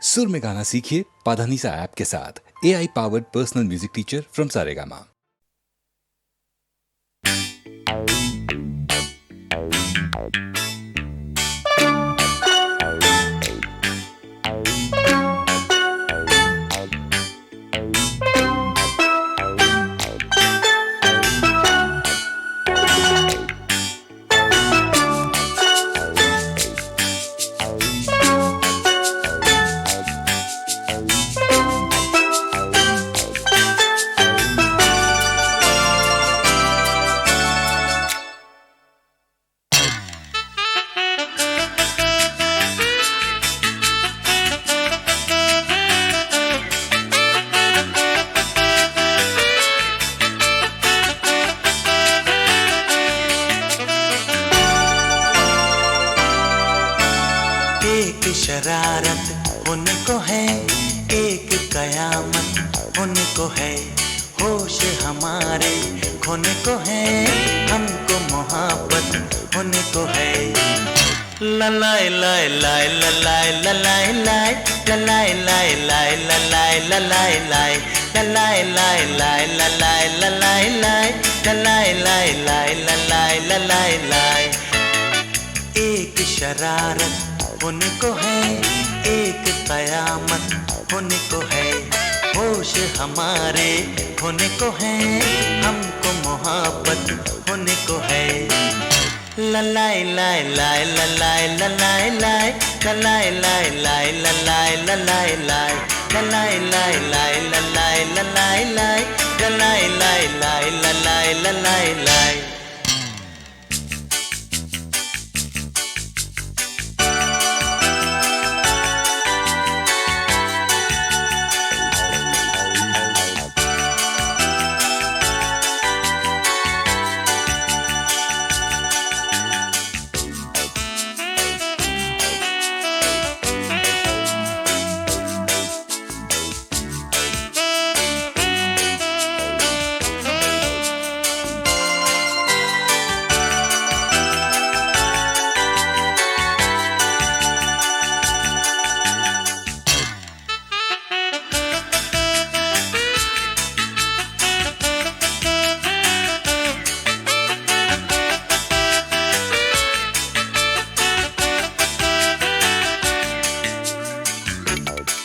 सुर में गाना सीखिए पाधानीसा ऐप के साथ। AI powered personal music teacher from Saregama. एक शरारत उनको है, एक कयामत उनको है, होश हमारे खोने को है, हमको मोहब्बत उनको है। ललाए लाए लाए ललाए ललाए लाए ललाए लाए लाए ललाए ललाए लाए ललाए लाए लाए ललाए ललाए लाए ललाए लाए लाए ललाए ललाए लाए। एक शरारत उनको है, एक कयामत उनको है, होश हमारे होने को है, हमको मोहब्बत होने को है। ललाए लाए लाए ललाए ललाए लाए ललाए लाए लाए ललाए ललाए लाए ललाए लाए लाए ललाए ललाए लाए ललाए लाए लाए ललाए ललाए लाए।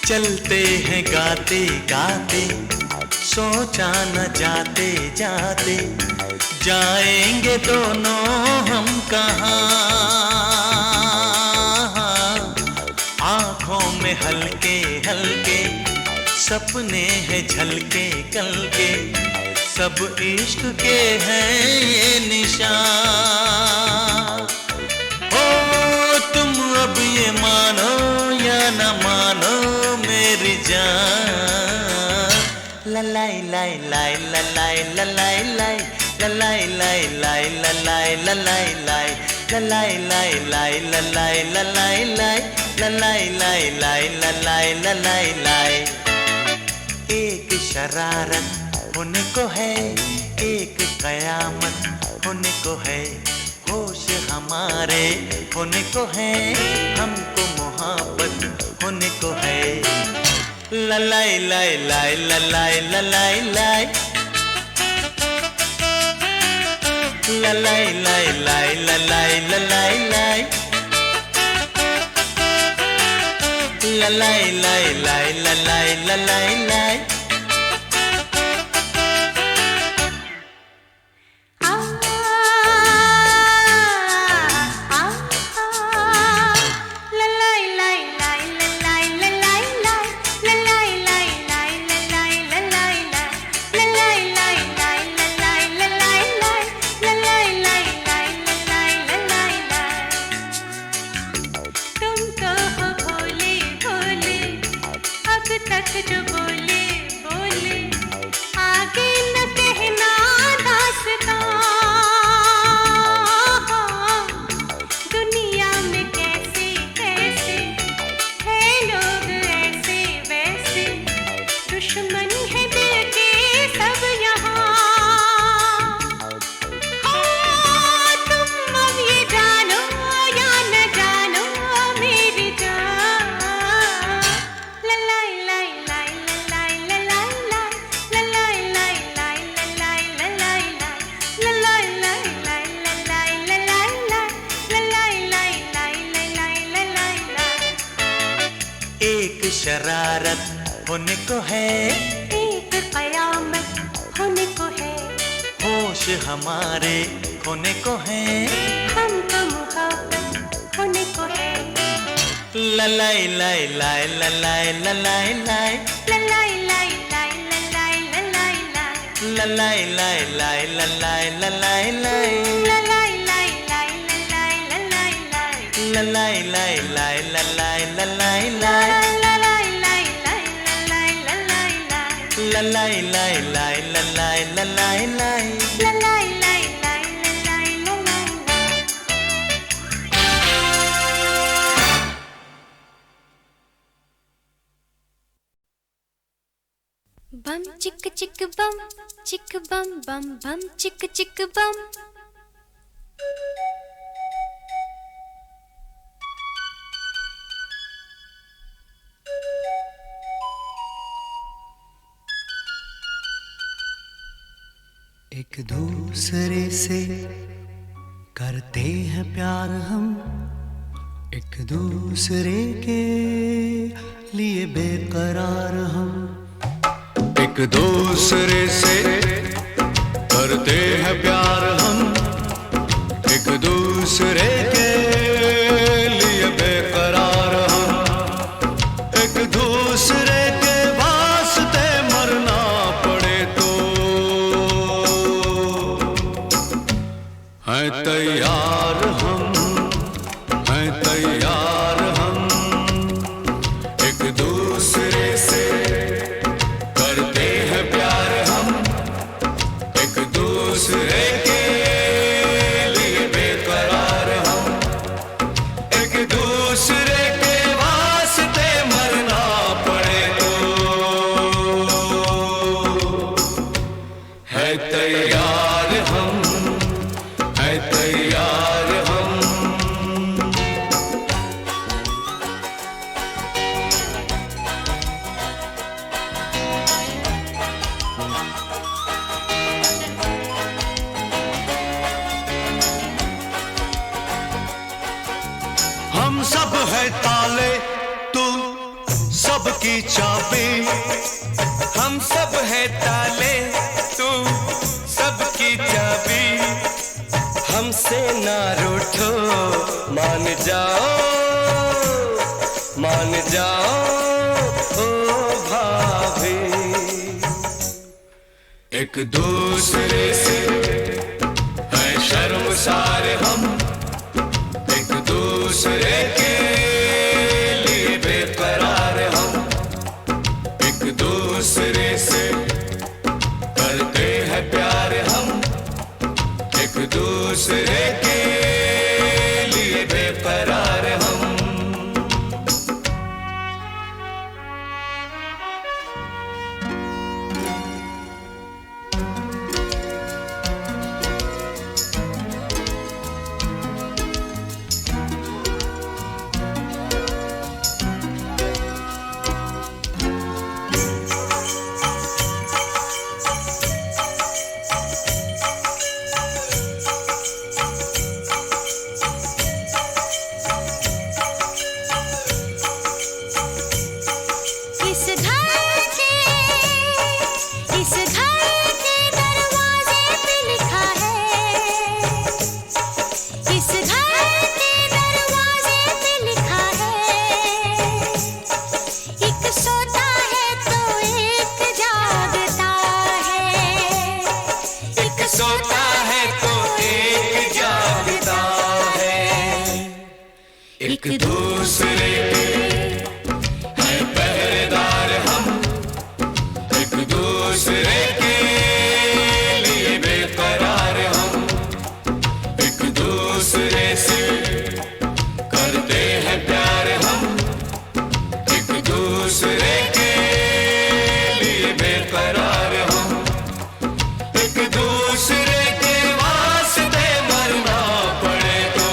चलते हैं गाते गाते, सोचा न जाते जाते, जाएंगे दोनों हम कहाँ। आँखों में हल्के हल्के सपने हैं झलके कल के, सब इश्क के हैं ये निशान। हो तुम अब ये मानो या न मानो मेरी जान। ललाई लाई लाई ललाई ललाई लाई ललाई लाई लाई ललाई ललाई लाई ललाई लाई लाई ललाई ललाई लाई ललाई लाई लाई ललाई ललाई लाई। एक शरारत उनको है, एक कयामत उनको है, होश हमारे होने को है, हमको मोहब्बत होने को है। ललाई लाई लाई ललाई ललाई लाई ललाई लाई लाई ललाई ललाई लाई ललाई लाई लाई ललाई ललाई लाई। जो बोले बोले आगे न कहना दास्तां। दुनिया में कैसे कैसे है लोग ऐसे वैसे, दुश्मन है दिल के सब यहाँ। तुम अब ये जानो या न जानो मेरी जान। एक शरारत होने को है, एक कयामत होने को है, होश हमारे खोने को है, हमको मुहब्बत होने को है। ललाई लाई लाई ललाई ललाई लाई ललाई लाई लाई ललाई ललाई लाई ललाई लाई लाई ललाई ललाई लाई ललाई लाई लाई ललाई ललाई लाई ललाई लाई लाई ललाई ललाई लाई ललाई लाई लाई ललाई ललाई लाई ललाई लाई लाई ललाई ललाई लाई ललाई लाई लाई ललाई ललाई लाई। बम चिक चिक बम बम बम चिक चिक बम। एक दूसरे से करते हैं प्यार हम, एक दूसरे के लिए बेकरार हम, एक दूसरे से करते हैं प्यार हम, एक दूसरे के लिए बेकरार हम, एक दूसरे के वास्ते मरना पड़े तो हैं तैयार हम, हैं तैयार हम, एक दूसरे से करते हैं प्यार हम, एक दूसरे के लिए बेकरार हम, एक दूसरे के वास्ते मरना पड़े तो है तैयार हम, है तैयार हम। हम सब है ताले, तू सबकी चाबी, हम सब है ताले, तू सबकी चाबी, हमसे ना रूठो, मान जाओ, मान जाओ ओ भाभी, एक दूसरे से है शर्मसार हम, एक दूसरे के लिए बेकरार हम, एक दूसरे से करते हैं प्यार हम, एक दूसरे के लिए बेकरार हम। इस घर के दरवाजे पे लिखा है, इस घर के दरवाजे पे लिखा है, एक सोता है तो एक जागता है, एक सोता है तो एक जागता है, एक दूसरे के है पहरेदार हम, एक दूसरे के लिए बेकरार हम, एक दूसरे से करते हैं प्यार हम, एक दूसरे के लिए बेकरार हम, एक दूसरे के वास्ते मरना पड़े तो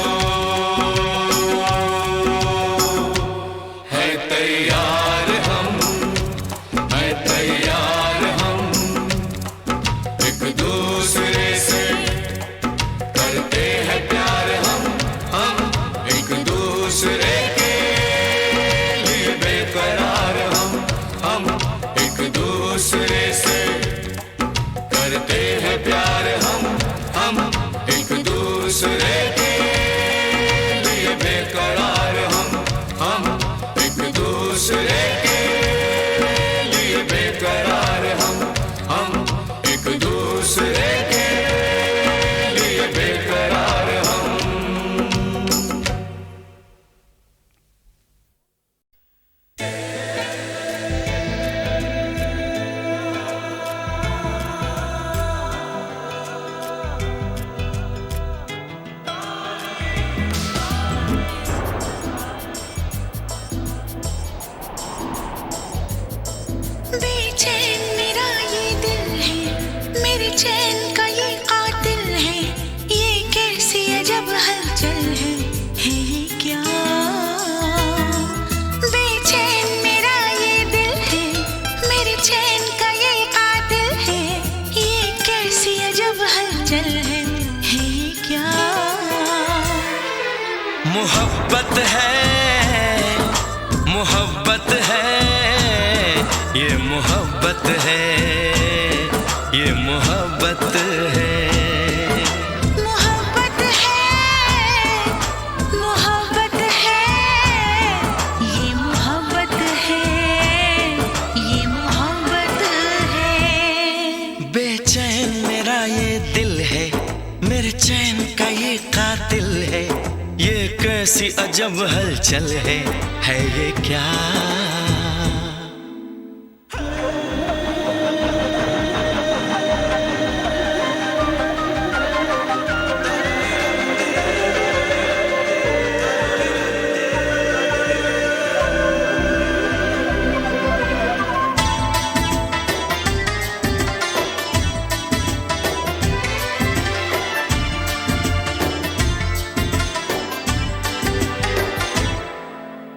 मोहब्बत है, मोहब्बत है, ये मोहब्बत है, ये मोहब्बत है। मोहब्बत है, मोहब्बत है, ये मोहब्बत है, ये मोहब्बत है। बेचैन मेरा ये दिल है, मेरे चैन का ये कातिल है, ये कैसी अजब हलचल है ये क्या?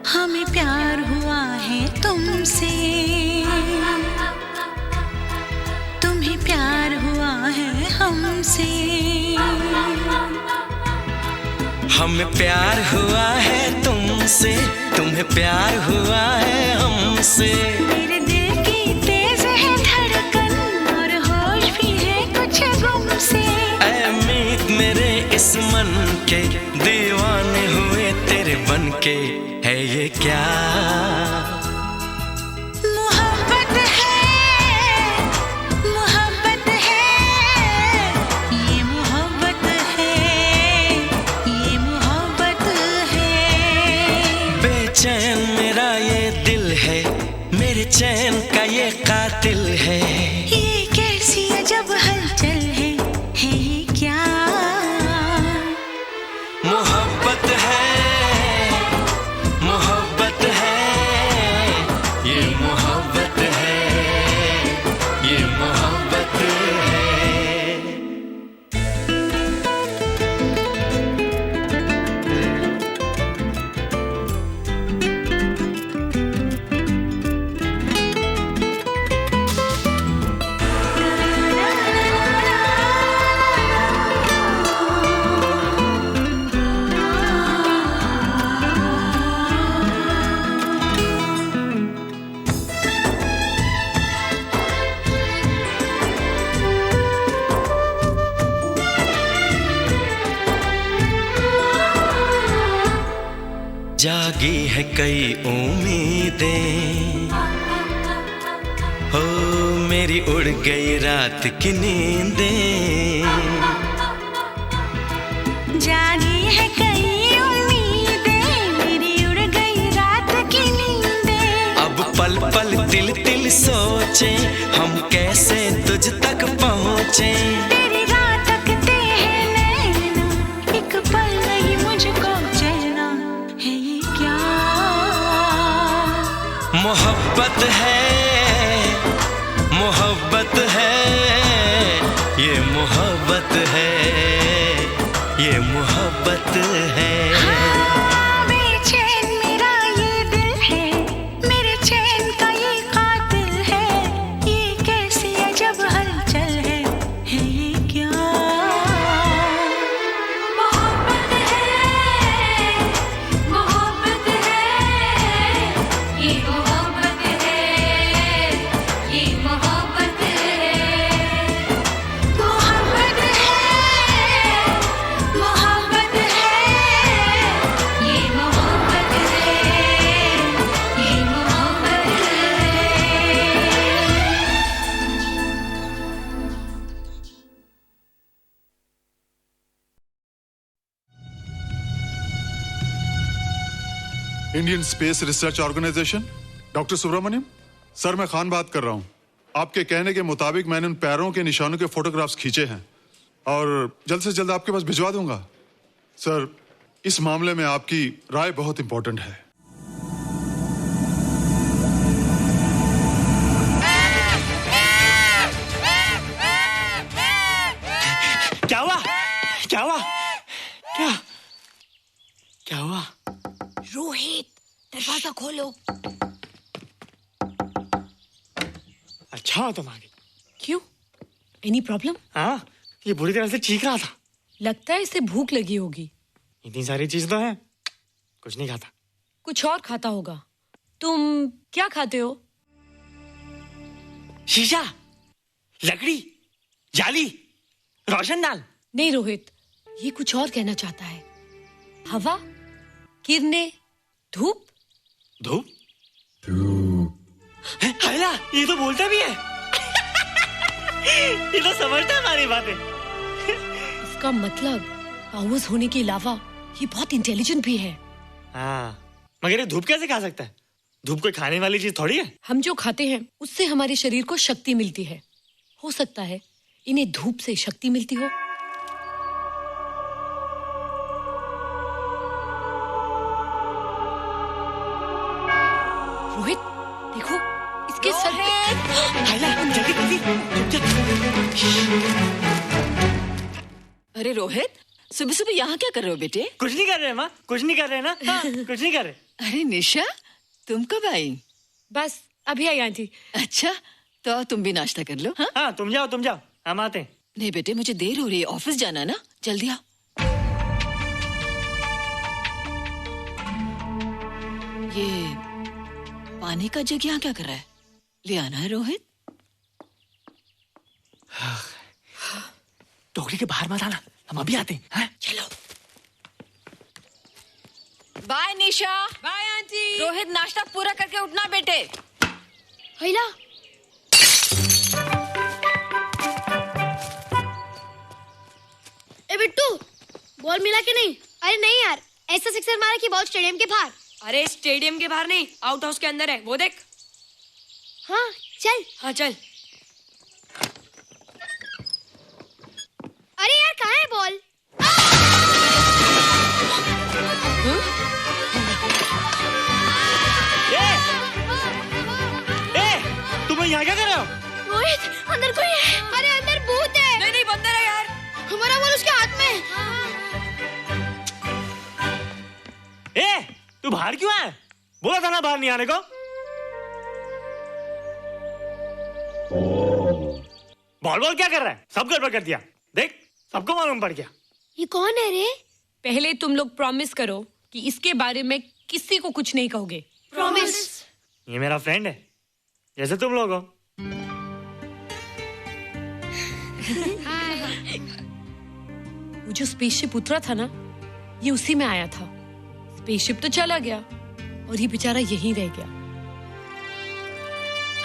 हमें प्यार हुआ है तुमसे, तुम्हें प्यार हुआ है हमसे। हमें प्यार हुआ है तुमसे, तुम्हें प्यार हुआ है हमसे। मेरे दिल की तेज है धड़कन और होश भी है कुछ गुम से। ऐ मीत मेरे इस मन के दीवाने हुए तेरे बनके, है ये क्या? मोहब्बत है, मोहब्बत है, ये मोहब्बत है, ये मोहब्बत है। बेचैन मेरा ये दिल है, मेरे चैन का ये कातिल है, ये कैसी अजब हलचल है ये क्या? मोहब्बत है, मोहब्बत है, ये मोहब्बत है, ये मोहब्बत है। जागी है कई उम्मीदें, हो मेरी उड़ गई रात की नींदें। जागी है कई उम्मीदें, मेरी उड़ गई रात की नींदें। अब पल पल तिल तिल सोचे, हम कैसे तुझ तक पहुँचे। तेरी राह तकते हैं नैना, एक पल नहीं मुझको चैना, है ये क्या? मोहब्बत है, मोहब्बत है, ये मोहब्बत है, ये मोहब्बत है। हाँ, बेचैन मेरा ये दिल है, मेरे चैन का ये कातिल है, ये कैसी अजब हलचल है ये क्या? मोहब्बत है, मोहब्बत है, ये मोहब्बत है, ये मोहब्बत है। मोहब्बत है, मोहब्बत है, ये मोहब्बत है, ये मोहब्बत है। Indian Space Research Organisation, doctor Subramanyam sir, मैं खान बात कर रहा हूं। आपके कहने के मुताबिक मैंने उन पैरों के निशानों के फोटोग्राफ्स खींचे हैं और जल्द से जल्द आपके पास भिजवा दूंगा। सर, इस मामले में आपकी राय बहुत इंपॉर्टेंट है। क्या हुआ? क्या हुआ? क्या क्या हुआ? रोहित, दरवाजा खोलो। अच्छा तुम आ गई। क्यों? Any problem? हाँ, ये बुरी तरह से चीख रहा था। लगता है इसे भूख लगी होगी। इतनी सारी चीज तो है, कुछ नहीं खाता। कुछ और खाता होगा। तुम क्या खाते हो? शीशा, लकड़ी, जाली, रोशनदान। नहीं रोहित, ये कुछ और कहना चाहता है। हवा, किरणें, धूप। धूप? हैला, ये तो बोलता भी है। ये तो समझता है हमारी बातें। इसका मतलब पावर्स होने के अलावा ये बहुत इंटेलिजेंट भी है। हाँ, मगर ये धूप कैसे खा सकता है? धूप कोई खाने वाली चीज थोड़ी है। हम जो खाते हैं उससे हमारे शरीर को शक्ति मिलती है। हो सकता है इन्हें धूप से शक्ति मिलती हो। रोहित, देखो इसके सर पे। हैला, जल्दी जल्दी। अरे रोहित, सुबह सुबह यहाँ क्या कर रहे हो बेटे? कुछ नहीं कर रहे माँ, कुछ नहीं कर रहे ना। हाँ, कुछ नहीं कर रहे। अरे निशा, तुम कब आई? बस अभी आई आंटी। अच्छा, तो तुम भी नाश्ता कर लो। हाँ? हाँ, तुम जाओ, हम आते हैं। नहीं बेटे, मुझे देर हो रही है, ऑफिस जाना ना, जल्दी आओ। ये पानी का जग यहाँ क्या कर रहा है? ले आना है रोहित। टोकरी के बाहर मत आना, हम अभी आते हैं। हाँ? चलो। Bye Nisha. Bye aunty. Rohit, नाश्ता पूरा करके उठना बेटे। हैला, ए बिट्टू, बॉल मिला के नहीं? अरे नहीं यार, ऐसा सिक्सर मारा कि बॉल स्टेडियम के बाहर। अरे स्टेडियम के बाहर नहीं, आउट हाउस के अंदर है, वो देख। हाँ चल। हाँ चल। अरे यार कहाँ है बॉल? तुम यहाँ क्या कर रहे हो? रोहित, अंदर कोई है। अरे अंदर भूत है। नहीं बंद है यार। हमारा बॉल उसके हाथ में। तू बाहर क्यों है? बोला था ना बाहर नहीं आने को। बॉल क्या कर रहा है? सब गड़बड़ कर दिया। देख, सबको मालूम पड़ गया। ये कौन है रे? पहले तुम लोग प्रॉमिस करो कि इसके बारे में किसी को कुछ नहीं कहोगे। प्रॉमिस। ये मेरा फ्रेंड है, जैसे तुम लोग हो। वो जो स्पेसशिप उतरा था ना, ये उसी में आया था। स्पेसशिप तो चला गया और ये बेचारा यहीं रह गया।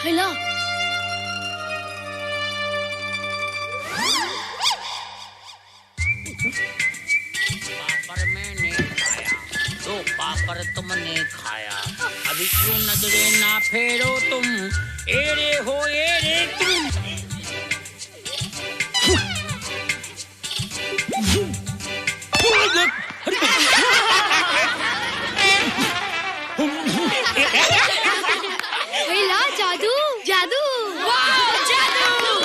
हैला, पापड़ मैंने खाया, 2 पापड़ तुमने खाया, अभी क्यों नजरे ना फेरो तुम, एरे हो एरे तुम। हैला, जादू जादू। वाह, जादू।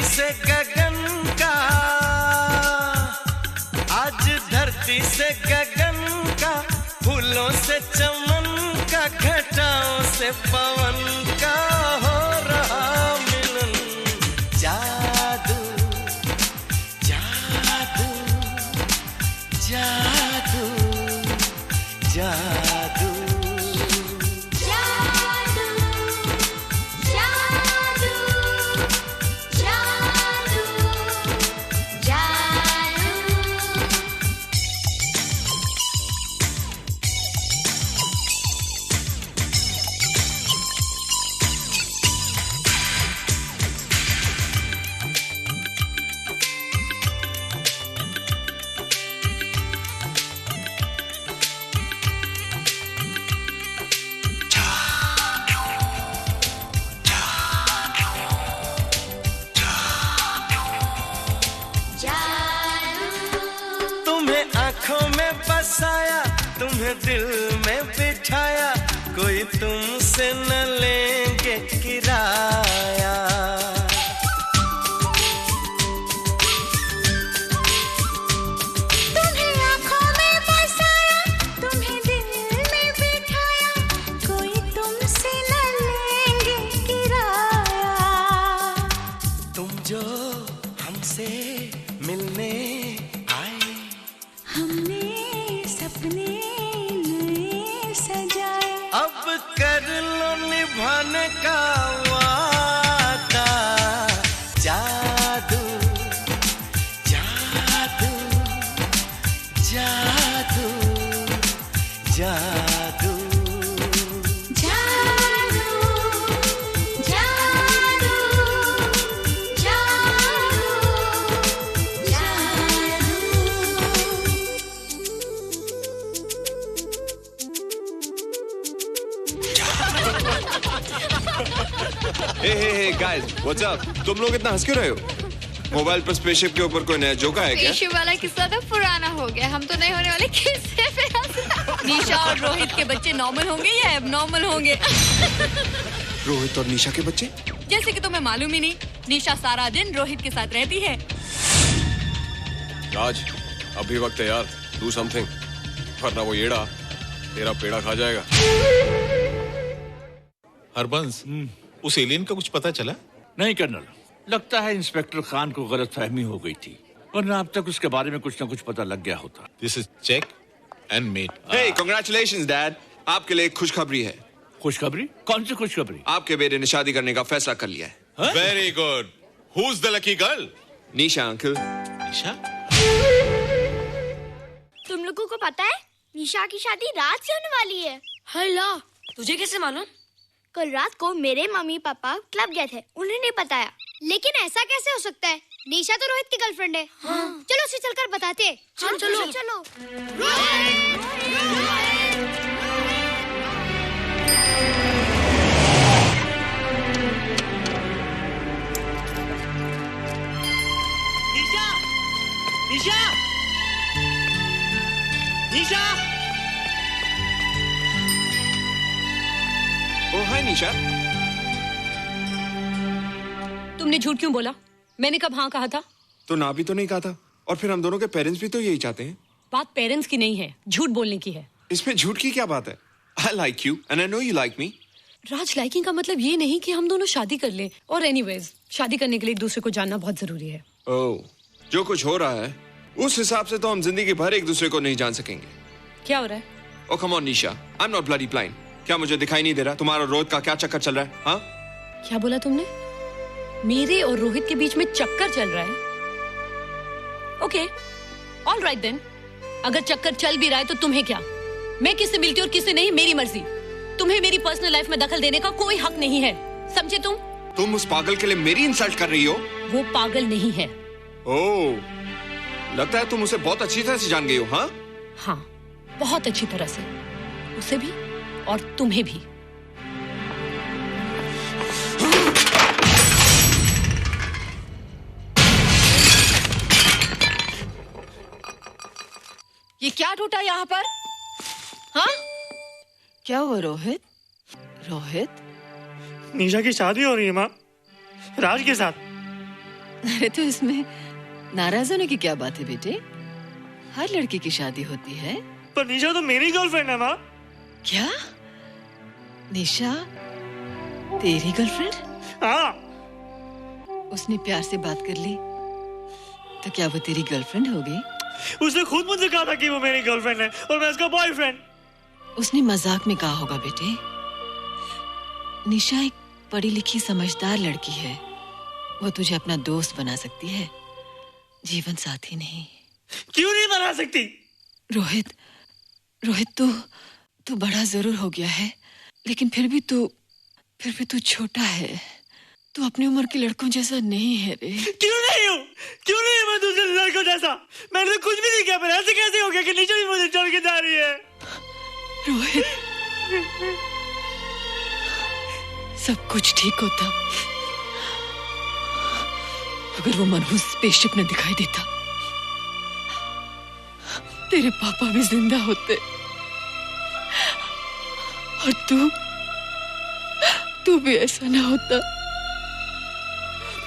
से गगन का, आज धरती से गगन का, फूलों से चमन का, घटाओं से पवन का हो रहा मिलन। जादू जादू जादू जादू आंखों में बसाया, तुम्हें दिल में बिठाया, कोई तुमसे न लेंगे किराया। तुम्हें आंखों में बसाया, तुम्हें दिल में बिठाया, कोई तुमसे न लेंगे किराया। तुम जो हमसे मिलने आए, हमने सपने नए सजाए, अब कर लो निभाने का वादा। जादू जादू जादू जादू जादू जादू हे गाइस, व्हाट्स अप? तुम लोग इतना हंस क्यों रहे हो? मोबाइल पर स्पेसशिप के ऊपर कोई नया जोक आया क्या? स्पेसशिप वाला किस्सा तो पुराना हो गया, हम तो नहीं होने वाले किस्से पे हंस रहे हैं। निशा और रोहित के बच्चे नॉर्मल होंगे या एबनॉर्मल होंगे? रोहित और निशा के बच्चे? जैसे कि तुम्हें मालूम ही नहीं, निशा सारा दिन रोहित के साथ रहती है। राज, अभी वक्त है यार, डू समथिंग, वरना वो येड़ा तेरा पेड़ा खा जाएगा। हरबंस, उस एलियन का कुछ पता चला? नहीं कर्नल, लगता है इंस्पेक्टर खान को गलतफहमी हो गई थी, वरना अब तक उसके बारे में कुछ न कुछ पता लग गया होता। This is check and mate. Hey, congratulations dad, आपके लिए एक खुशखबरी है। खुशखबरी? कौन सी खुशखबरी? आपके बेटे ने शादी करने का फैसला कर लिया है। Very good. Who is the lucky girl? Nisha uncle. Nisha? तुम लोगों को पता है निशा की शादी रात से होने वाली है। हल्ला, तुझे कैसे मालूम? कल रात को मेरे मम्मी पापा क्लब गए थे, उन्हें नहीं बताया। लेकिन ऐसा कैसे हो सकता है? निशा तो रोहित की गर्लफ्रेंड है। हाँ। चलो उसे चलकर बताते हैं। चलो चलो चलो। निशा! निशा! निशा! ओ हाय निशा। तुमने झूठ क्यों बोला? मैंने कब हाँ कहा था? तो ना भी तो नहीं कहा था, और फिर हम दोनों के पेरेंट्स भी तो यही चाहते हैं। बात पेरेंट्स की नहीं है, झूठ बोलने की है। इसमें झूठ की क्या बात है? I like you and I know you like me. Raj, liking का मतलब ये नहीं कि हम दोनों शादी कर लें। और एनीवेज, शादी करने के लिए एक दूसरे को जानना बहुत जरूरी है। ओह, जो कुछ हो रहा है उस हिसाब से तो हम जिंदगी भर एक दूसरे को नहीं जान सकेंगे। क्या हो रहा है? Oh come on Nisha, I am not bloody blind. क्या मुझे दिखाई नहीं दे रहा तुम्हारा रोहित का क्या चक्कर चल रहा है? हाँ, क्या बोला तुमने? मेरे और रोहित के बीच में चक्कर चल रहा है? Okay, all right then. अगर चक्कर चल भी रहा है तो तुम्हें क्या? मैं किससे मिलती और किससे नहीं, मेरी मर्जी। तुम्हें मेरी पर्सनल लाइफ में दखल देने का कोई हक नहीं है, समझे तुम? तुम उस पागल के लिए मेरी इंसल्ट कर रही हो? वो पागल नहीं है। ओह, लगता है तुम उसे बहुत अच्छी तरह से जान गई हो। हाँ हाँ, बहुत अच्छी तरह से, उसे भी और तुम्हें भी। ये क्या टूटा यहाँ पर? हाँ, क्या हुआ रोहित? रोहित, निशा की शादी हो रही है माँ, राज के साथ। अरे तो इसमें नाराज होने की क्या बात है बेटे? हर लड़की की शादी होती है। पर निशा तो मेरी गर्लफ्रेंड है माँ। क्या? निशा तेरी गर्लफ्रेंड? हाँ। उसने प्यार से बात कर ली तो क्या वो तेरी गर्लफ्रेंड हो गई? उसने खुद मुझसे कहा था कि वो मेरी गर्लफ्रेंड है और मैं उसका बॉयफ्रेंड। उसने मजाक में कहा होगा बेटे। निशा एक पढ़ी लिखी समझदार लड़की है, वो तुझे अपना दोस्त बना सकती है, जीवन साथी नहीं। क्यों नहीं बना सकती? रोहित, रोहित तू बड़ा जरूर हो गया है, लेकिन फिर भी तू छोटा है। तू अपनी उम्र के लड़कों जैसा नहीं है रे। क्यों नहीं हूँ? क्यों नहीं है मैं दूसरे लड़कों जैसा? मैंने तो कुछ भी नहीं किया, पर ऐसे कैसे हो गया कि निशा भी मुझे छोड़ के जा रही है? रोहित, सब कुछ ठीक होता अगर वो मनहूस स्पेसशिप न दिखाई देता। तेरे पापा भी जिंदा होते और तू भी ऐसा ना होता।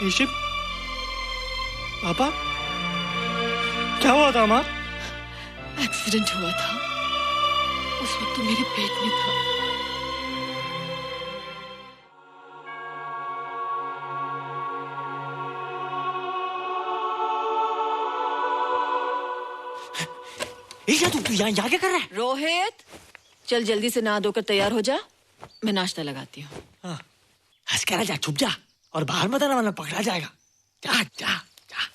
ऋषभ, पापा क्या हुआ था माँ? एक्सीडेंट हुआ था, उस वक्त तू मेरे पेट में था। तू यहाँ क्या कर रहा है? रोहित, चल जल्दी से नहा धोकर तैयार हो जा, मैं नाश्ता लगाती हूँ। हंस कर जा, छुप जा और बाहर मत आना वरना पकड़ा जाएगा। जा जा जा।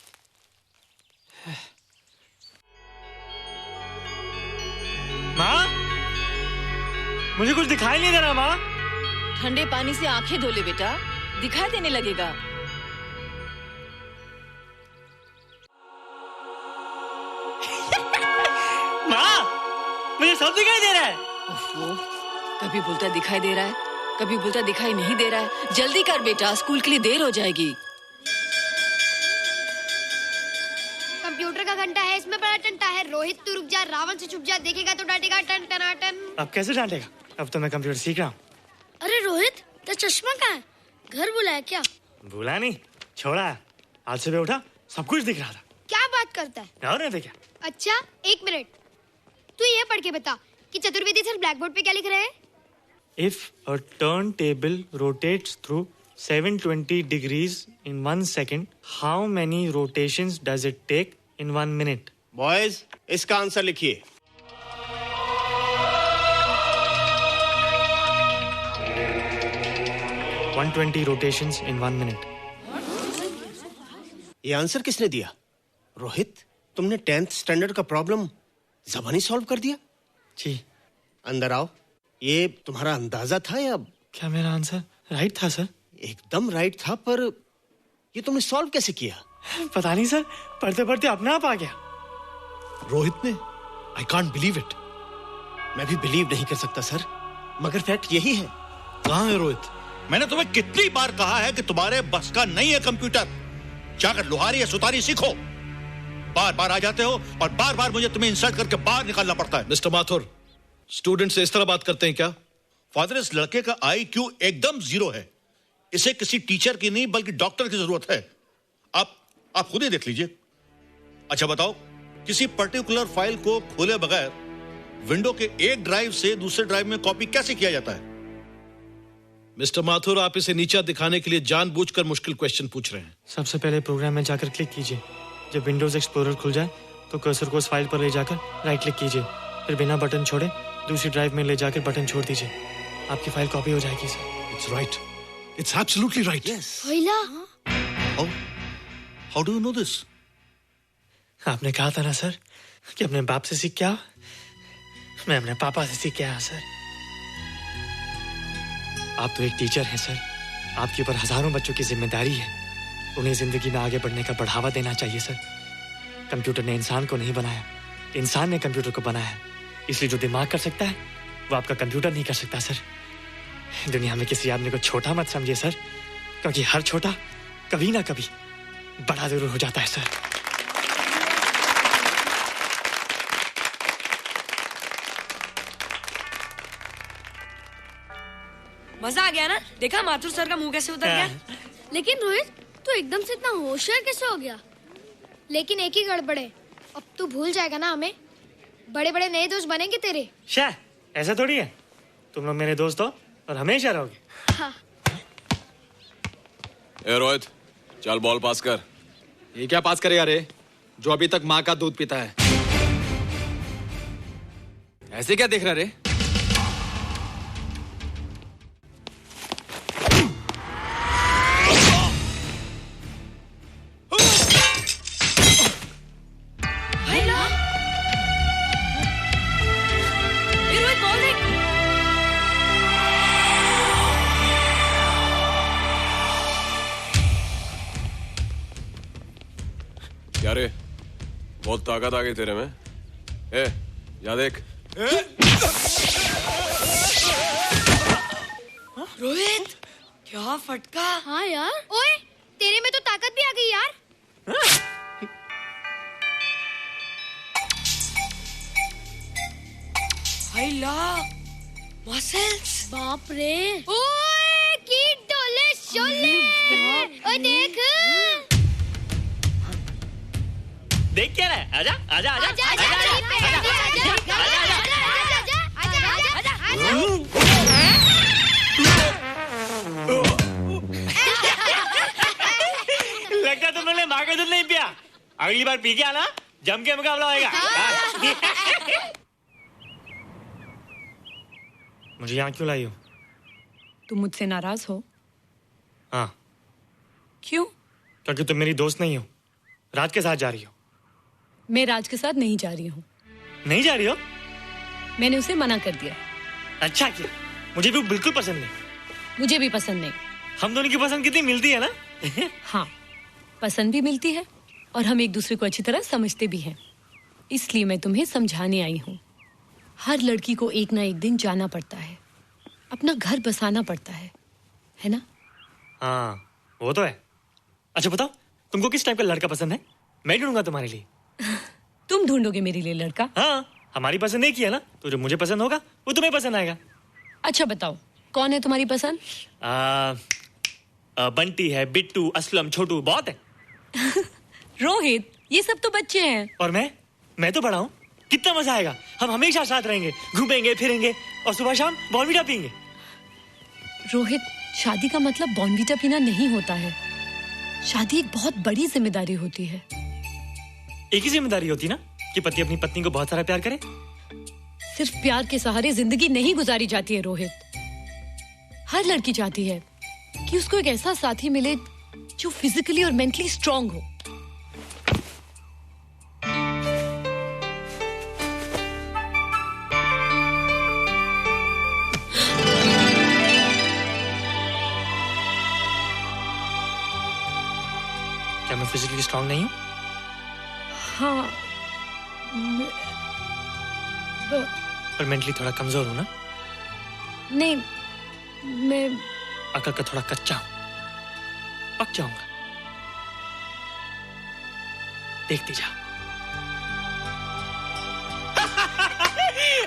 माँ, मुझे कुछ दिखाई नहीं दे रहा माँ। ठंडे पानी से आंखें धो ले बेटा, दिखाई देने लगेगा। मुझे सब दिखाई दे रहा है। कभी बोलता दिखाई दे रहा है, कभी बोलता दिखाई नहीं दे रहा है। जल्दी कर बेटा, स्कूल के लिए देर हो जाएगी। कंप्यूटर का घंटा है, इसमें बड़ा टंटा है। रोहित तू रुक जा, रावण से छुप जा, देखेगा तो डांटेगा टन टनाटन। अब कैसे डांटेगा? अब तो मैं कंप्यूटर सीख रहा हूँ। अरे रोहित, तेरा चश्मा कहाँ है? घर बुलाया क्या? भूला नहीं, छोड़ा। आज सुबह उठा, सब कुछ दिख रहा था। क्या बात करता है? और नहीं तो क्या? अच्छा, एक मिनट, तू ये पढ़ के बता कि चतुर्वेदी सर ब्लैक बोर्ड पे क्या लिख रहे हैं? If a turntable rotates through 720 degrees in 1 second, how many rotations does it take in 1 minute? Boys, इसका आंसर लिखिए। One 120 rotations in 1 minute. ये आंसर किसने दिया? रोहित, तुमने 10th स्टैंडर्ड का प्रॉब्लम ज़बानी सॉल्व कर दिया? जी। अंदर आओ। ये तुम्हारा अंदाजा था या? क्या मेरा आंसर राइट था सर? एकदम राइट था, पर ये तुमने सॉल्व कैसे किया? पता नहीं सर, पढ़ते पढ़ते अपने आप आ गया। रोहित ने? I can't believe it. मैं भी बिलीव नहीं कर सकता सर, मगर फैक्ट यही है। कहाँ है रोहित? मैंने तुम्हें कितनी बार कहा है कि तुम्हारे बस का नहीं है कंप्यूटर। जाकर लोहारी या सुतारी सीखो। बार बार आ जाते हो और बार बार मुझे तुम्हें इंसल्ट करके बाहर निकालना पड़ता है। मिस्टर माथुर, स्टूडेंट से इस तरह बात करते हैं क्या? फादर, इस लड़के का IQ एकदम 0 है। इसे किसी टीचर की नहीं बल्कि डॉक्टर की जरूरत है। आप खुद ही देख लीजिए। अच्छा बताओ, किसी पर्टिकुलर फाइल को खोले बगैर विंडो के एक ड्राइव से दूसरे ड्राइव में कॉपी कैसे किया जाता है? मिस्टर माथुर, आप इसे नीचा दिखाने के लिए जानबूझकर मुश्किल क्वेश्चन पूछ रहे हैं। सबसे पहले प्रोग्राम में जाकर क्लिक कीजिए। जब विंडोज एक्सप्लोरर खुल जाए तो कर्सर को उस फाइल पर ले जाकर राइट क्लिक कीजिए, फिर बिना बटन छोड़े दूसरी ड्राइव में ले जाकर बटन छोड़ दीजिए। आपकी फाइल कॉपी हो जाएगी sir. It's right, it's absolutely right. How do you know this? आपने कहा था ना सर कि अपने बाप से सीख क्या? मैं अपने पापा से सीख क्या सर। आप तो एक टीचर हैं सर, आपके ऊपर हजारों बच्चों की जिम्मेदारी है। उन्हें जिंदगी में आगे बढ़ने का बढ़ावा देना चाहिए सर। कंप्यूटर ने इंसान को नहीं बनाया, इंसान ने कंप्यूटर को बनाया। इसलिए जो दिमाग कर सकता है वो आपका कंप्यूटर नहीं कर सकता सर। दुनिया में किसी आदमी को छोटा मत समझिए सर, क्योंकि हर छोटा कभी ना कभी बड़ा जरूर हो जाता है सर। मजा आ गया ना? देखा माथुर सर का मुंह कैसे उतर गया? लेकिन रोहित, तू एकदम से इतना होशियार कैसे हो गया? लेकिन एक ही गड़बड़ है, अब तू भूल जाएगा ना हमें। बड़े बड़े नए दोस्त बनेंगे तेरे। शाह, ऐसा थोड़ी है। तुम लोग मेरे दोस्त हो और हमेशा रहोगे। हाँ। ए रोहित, चल बॉल पास कर। ये क्या पास करेगा रे, जो अभी तक माँ का दूध पीता है? ऐसे क्या देख रहा रे? क्या रे, बहुत ताकत आ गई तेरे में। ए, या देख। रोहित, क्या फटका। हाँ यार, ओए तेरे में तो ताकत भी आ गई यार। हाय ला मसल्स। बाप रे। ओए कीट डोले शोले। ओए देख। देख क्या रहा है? आजा आजा आजा आजा लगता तुम लोगों ने माँ का दूध नहीं पिया। अगली बार पी के आना, जम के मुकाबला होएगा। मुझे यहाँ क्यों लाई हो? तुम मुझसे नाराज हो? हाँ। क्यों? क्योंकि तुम मेरी दोस्त नहीं हो, राज के साथ जा रही हो। मैं राज के साथ नहीं जा रही हूँ। नहीं जा रही हो? मैंने उसे मना कर दिया। अच्छा किया, मुझे भी बिल्कुल पसंद नहीं। मुझे भी पसंद नहीं। हम दोनों की पसंद कितनी मिलती है ना? हाँ, पसंद भी मिलती है और हम एक दूसरे को अच्छी तरह समझते भी हैं। इसलिए मैं तुम्हें समझाने आई हूँ। हर लड़की को एक ना एक दिन जाना पड़ता है, अपना घर बसाना पड़ता है ना? हाँ, वो तो है। अच्छा बताओ, तुमको किस टाइप का लड़का पसंद है? मैं ढूंढूंगा तुम्हारे लिए। तुम ढूंढोगे मेरे लिए लड़का? हाँ, हमारी पसंद एक ही है ना, तो जो मुझे पसंद होगा वो तुम्हें पसंद आएगा। अच्छा बताओ, कौन है तुम्हारी पसंद? बंटी है, बिट्टू, असलम, छोटू, बहुत है। रोहित, ये सब तो बच्चे हैं। और मैं तो बड़ा हूँ। कितना मजा आएगा, हम हमेशा साथ रहेंगे, घूमेंगे फिरेंगे और सुबह शाम बॉर्नवीटा पीएंगे। रोहित, शादी का मतलब बॉर्नवीटा पीना नहीं होता है। शादी एक बहुत बड़ी जिम्मेदारी होती है। एक ही जिम्मेदारी होती है ना, कि पति अपनी पत्नी को बहुत सारा प्यार करे। सिर्फ प्यार के सहारे जिंदगी नहीं गुजारी जाती है रोहित। हर लड़की चाहती है कि उसको एक ऐसा साथी मिले जो फिजिकली और मेंटली स्ट्रांग हो। क्या मैं फिजिकली स्ट्रांग नहीं हूँ? हाँ, पर मेंटली थोड़ा कमजोर हूँ ना? नहीं, मैं अकल का थोड़ा कच्चा हूँ, पक जाऊंगा। देखती जा।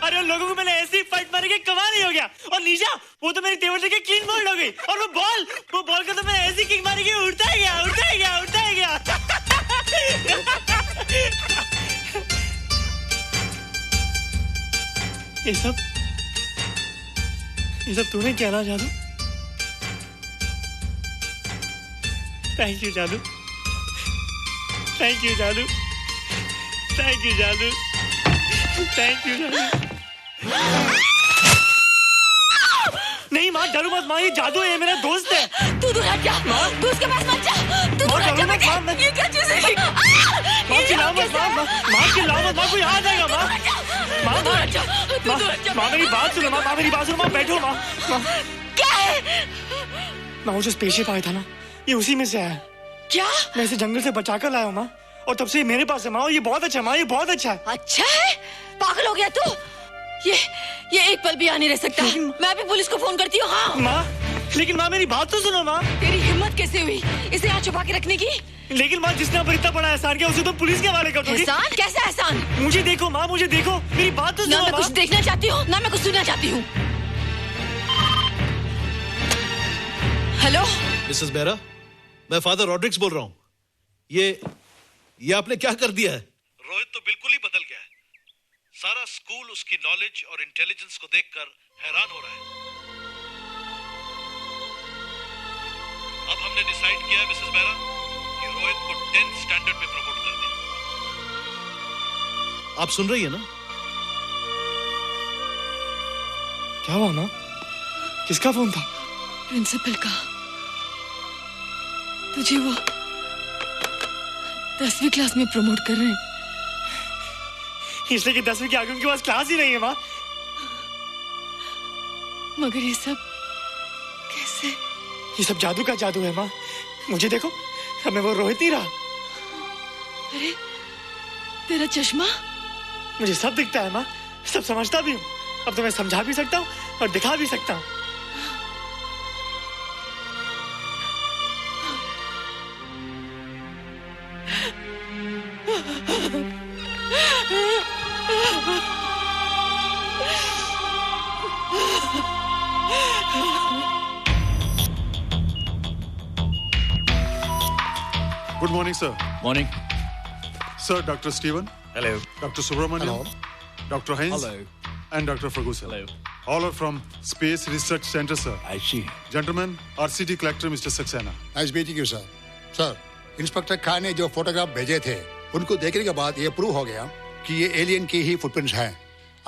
अरे उन लोगों को मैंने ऐसी फाइट मारी कि कमाल नहीं हो गया। और निशा, वो तो मेरी टेबल लेके क्लीन बोल्ड हो गई। और वो बॉल का तो मैंने ऐसी किक मारी कि उड़ता ही गया। ये सब तूने क्या ना जादू? थैंक यू जादू। थैंक यू जादू। थैंक यू जादू। थैंक यू जादू। नहीं माँ, डरो मत माँ, ये जादू है, मेरा दोस्त है। तू दूर हट जा, तू उसके पास मत जा। तू दूर हट जा बेटे। ये क्या चीज़ है? माँ चिल्लाओ मत, माँ चिल्लाओ मत, माँ कोई आ जाएगा। माँ मेरी बात सुनो, माँ मेरी बात सुनो, माँ बैठो। माँ क्या है? माँ वो जो स्पेसशिप आया था ना, ये उसी में से आया। क्या? मैं इसे जंगल से बचाकर लाया हूँ माँ, और तब से ये मेरे पास है माँ। और ये बहुत अच्छा है माँ, ये बहुत अच्छा है। अच्छा है? पागल हो गया तू? ये एक पल भी यहाँ नहीं रह सकता। मैं अभी पुलिस को फोन करती हूँ। हाँ माँ, लेकिन माँ मेरी बात तो सुनो माँ। तेरी हिम्मत कैसे हुई इसे यहाँ छुपा के रखने की? लेकिन माँ, जिसने अब इतना बड़ा एहसान किया उसे तो पुलिस के हवाले कर दोगी। एहसान? कैसा एहसान? मुझे देखो माँ, मुझे देखो, मेरी बात तो सुनो। ना मैं कुछ देखना चाहती हूँ, ना मैं कुछ सुनना चाहती हूँ। हेलो मिसेस बेरा, मैं फादर रॉड्रिक्स बोल रहा हूँ। ये आपने क्या कर दिया है? रोहित तो बिल्कुल ही बदल गया है। सारा स्कूल उसकी नॉलेज और इंटेलिजेंस को देखकर हैरान हो रहा है। अब हमने डिसाइड किया है मिसेस बेरा कि रोहित को 10th स्टैंडर्ड में प्रमोट कर दें। आप सुन रही है ना? क्या हुआ माँ? किसका फोन था? प्रिंसिपल का। तुझे वो 10वीं क्लास में प्रमोट कर रहे हैं। इसलिए कि 10वीं के आगे उनके पास क्लास ही नहीं है माँ। मगर ये सब कैसे? ये सब जादू का जादू है माँ। मुझे देखो, अब मैं वो रोहित नहीं रहा। अरे तेरा चश्मा? मुझे सब दिखता है माँ, सब समझता भी हूँ। अब तो मैं समझा भी सकता हूँ और दिखा भी सकता हूँ। Good morning, sir. Morning. Sir, Dr. Steven. Hello. Dr. Subramaniam. Dr. Heinz. Hello. And Dr. Ferguson. Hello. All are from Space Research Center, sir. I see. Gentlemen, RCT collector, Mr. Saxena. Nice meeting you sir. Sir, inspector Khan ने जो photograph भेजे थे उनको देखने के बाद ये prove हो गया कि ये एलियन की ही फुटप्रिंट्स हैं।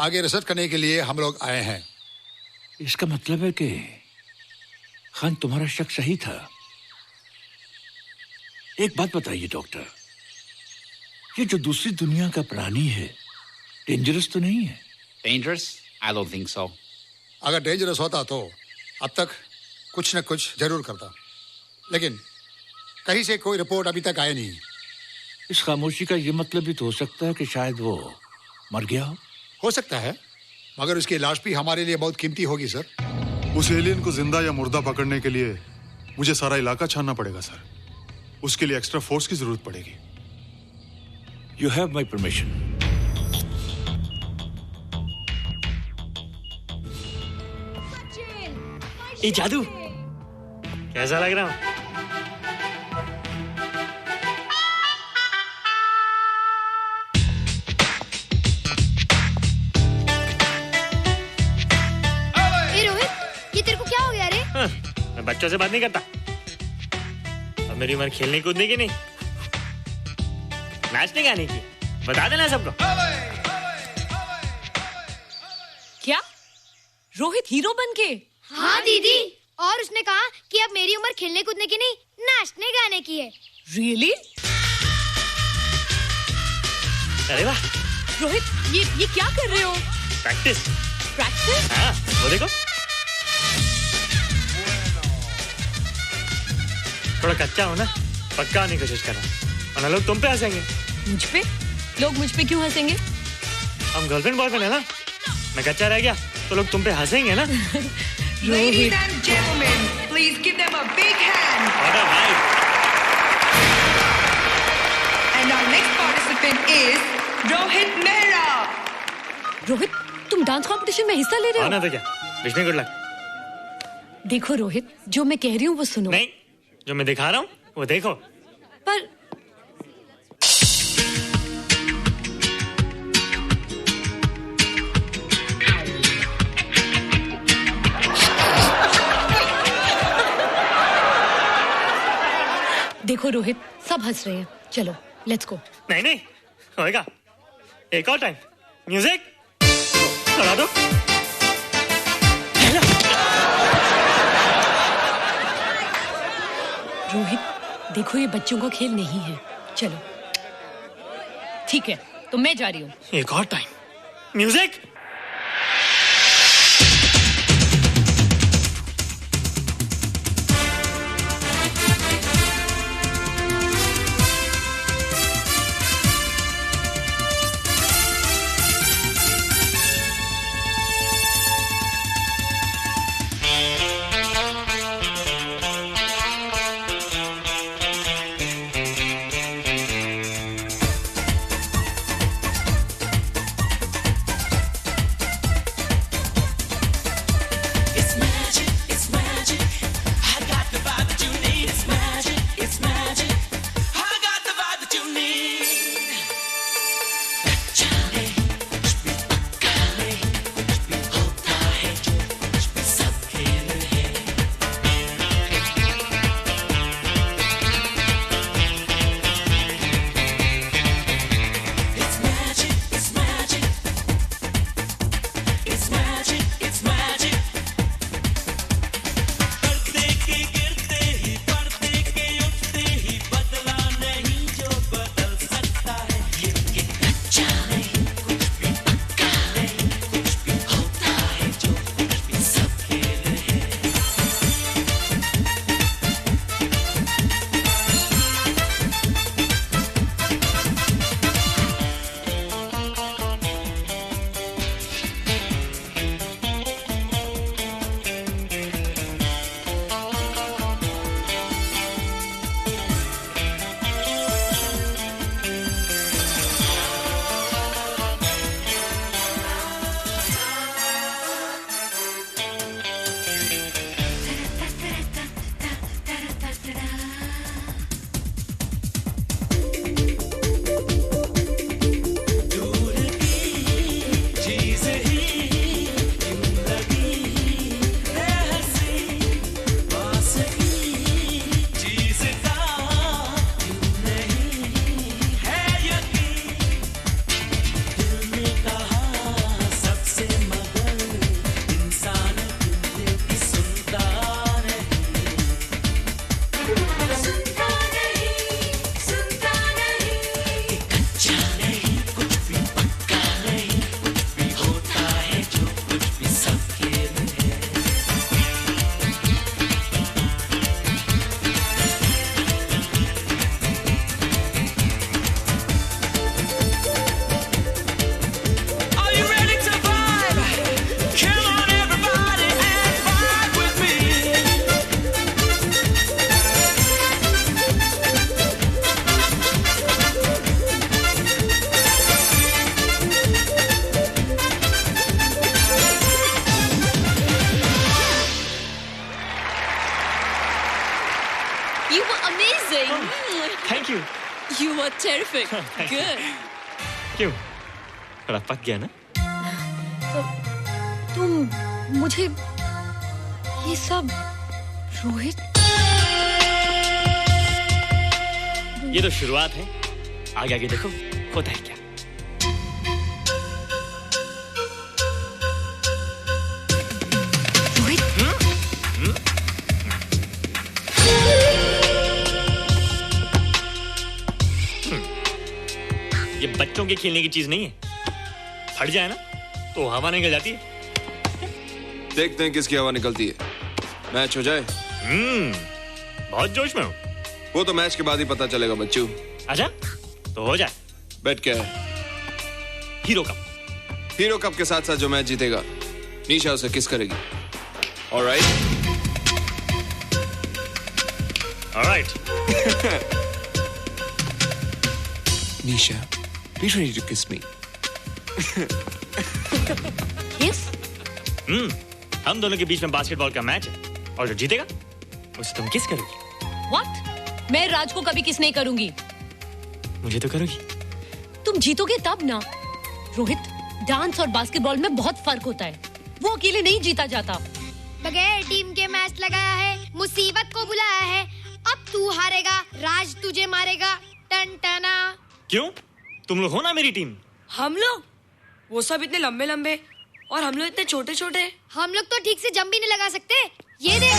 आगे रिसर्च करने के लिए हम लोग आए हैं। इसका मतलब है कि खान तुम्हारा शक सही था। एक बात बताइए डॉक्टर, ये जो दूसरी दुनिया का प्राणी है डेंजरस तो नहीं है? Dangerous? I don't think so. अगर डेंजरस होता तो अब तक कुछ न कुछ जरूर करता, लेकिन कहीं से कोई रिपोर्ट अभी तक आई नहीं। इस खामोशी का ये मतलब भी तो हो सकता है कि शायद वो मर गया हो सकता है, मगर उसकी लाश भी हमारे लिए बहुत कीमती होगी सर। उस एलियन को जिंदा या मुर्दा पकड़ने के लिए मुझे सारा इलाका छानना पड़ेगा सर। उसके लिए एक्स्ट्रा फोर्स की जरूरत पड़ेगी। You have my permission. ए जादू, कैसा लग रहा हूँ? रोहित, ये तेरे को क्या हो गया रे? मैं बच्चों से बात नहीं करता। अब मेरी उम्र खेलने कूदने की नहीं, नाचने गाने की। बता देना सबको। क्या रोहित हीरो बन के? हाँ दीदी, और उसने कहा कि अब मेरी उम्र खेलने कूदने की नहीं, नाचने गाने की है। रियली? अरे वाह रोहित, ये क्या कर रहे हो? प्रैक्टिस। प्रैक्टिस? हाँ, वो देखो। थोड़ा कच्चा हो ना, पक्का होने की कोशिश कर रहा हूँ, वरना लोग तुम पे हंसेंगे। मुझ पे? लोग मुझ पे क्यों हंसेंगे? हम गर्लफ्रेंड बॉयफ्रेंड है ना, मैं कच्चा रह गया तो लोग तुम पे हंसेंगे ना। Ladies and gentlemen, please give them a big hand. And our next participant is Rohit Mehra. Rohit, तुम डांस कंपटीशन में हिस्सा ले रहे हो? ना तो क्या, विश मी गुड लक। देखो रोहित, जो मैं कह रही हूँ वो सुनो। नहीं, जो मैं दिखा रहा हूँ वो देखो। पर देखो रोहित, सब हंस रहे हैं। चलो लेट्स गो। नहीं नहीं होएगा, एक और टाइम। म्यूजिक लगा दो। रोहित देखो, ये बच्चों का खेल नहीं है। चलो ठीक है, तो मैं जा रही हूँ। एक और टाइम। म्यूजिक। वर टेरिफिक, गुड। क्यों? थोड़ा पक गया ना? तुम मुझे ये सब रोहित, ये तो शुरुआत है, आगे आगे देखो होता है क्या। ये बच्चों के खेलने की चीज नहीं है, फट जाए ना तो हवा निकल जाती है। देखते हैं किसकी हवा निकलती है। मैच हो जाए। बहुत जोश में हूँ। वो तो मैच के बाद ही पता चलेगा बच्चू। अच्छा तो हो जाए। बेट क्या है? Hero cup. हीरो कप के साथ साथ जो मैच जीतेगा निशा उसे किस करेगी। Alright. Alright. Nisha, be ready to kiss me. किस? हम दोनों के बीच में बास्केटबॉल का मैच है और जो जीतेगा उसे तुम किस करोगी। What? मैं राज को कभी किस नहीं करूंगी। मुझे तो करोगी। तुम जीतोगे तब ना। रोहित, डांस और बास्केटबॉल में बहुत फर्क होता है, वो अकेले नहीं जीता जाता। बगैर टीम के मैच लगाया है, मुसीबत को बुलाया है, अब तू हारेगा, राज तुझे मारेगा, टन टना। क्यों? तुम लोग हो ना मेरी टीम। हम लोग? वो सब इतने लंबे लंबे और हम लोग इतने छोटे छोटे। हम लोग तो ठीक से जंप भी नहीं लगा सकते। ये देख।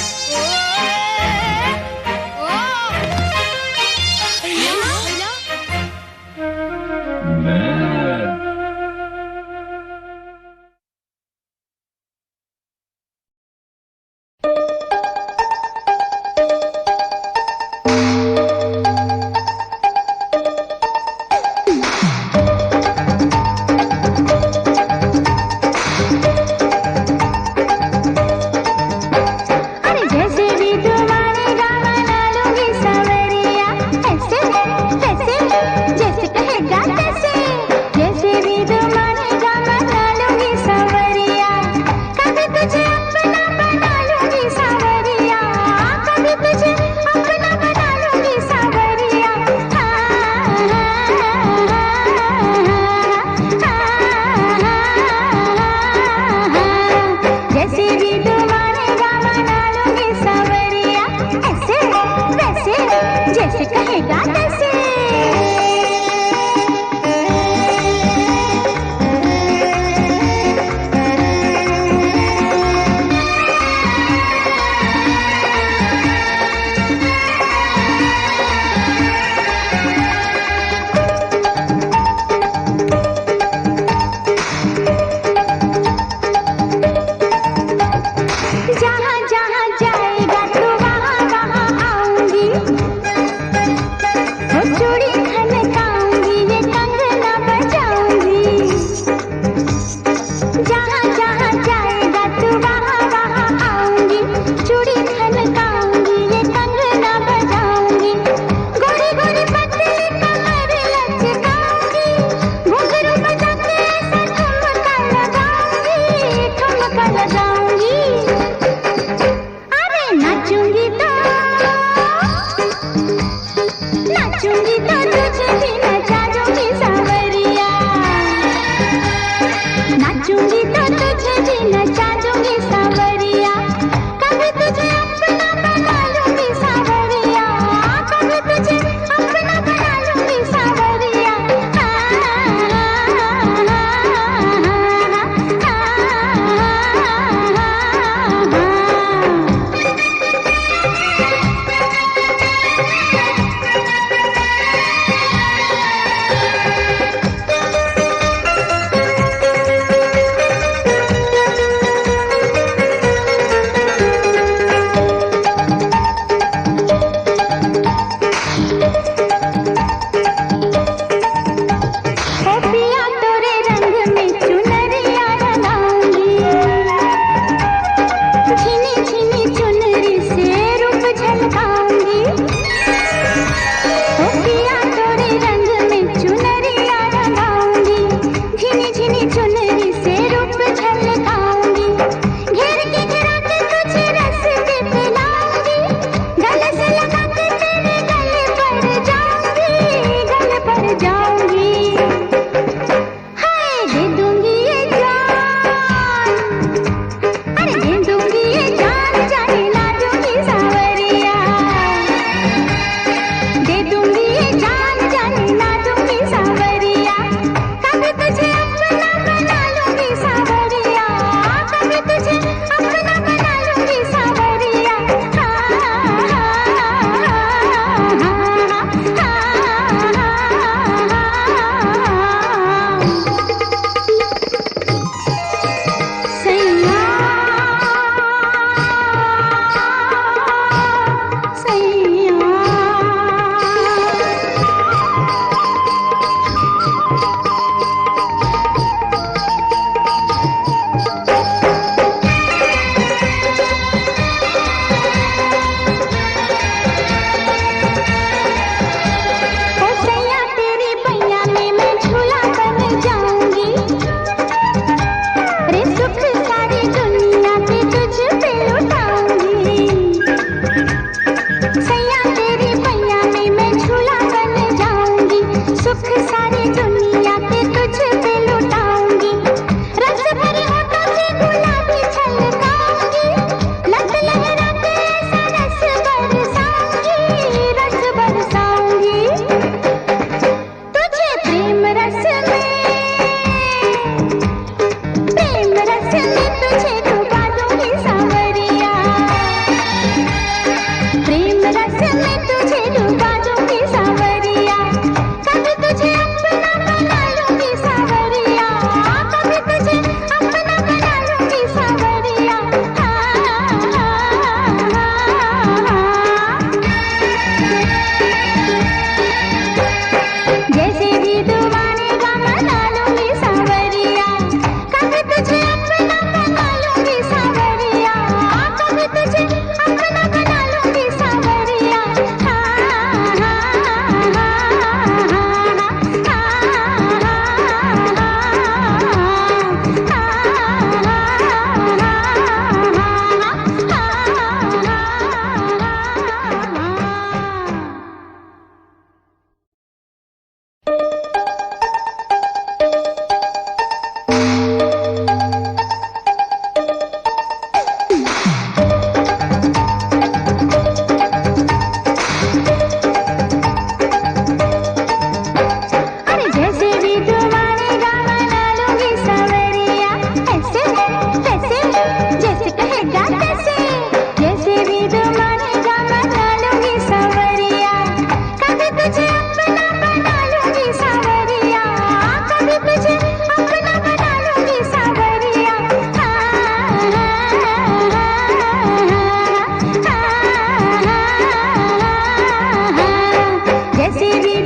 जैसे भी तुम्हारा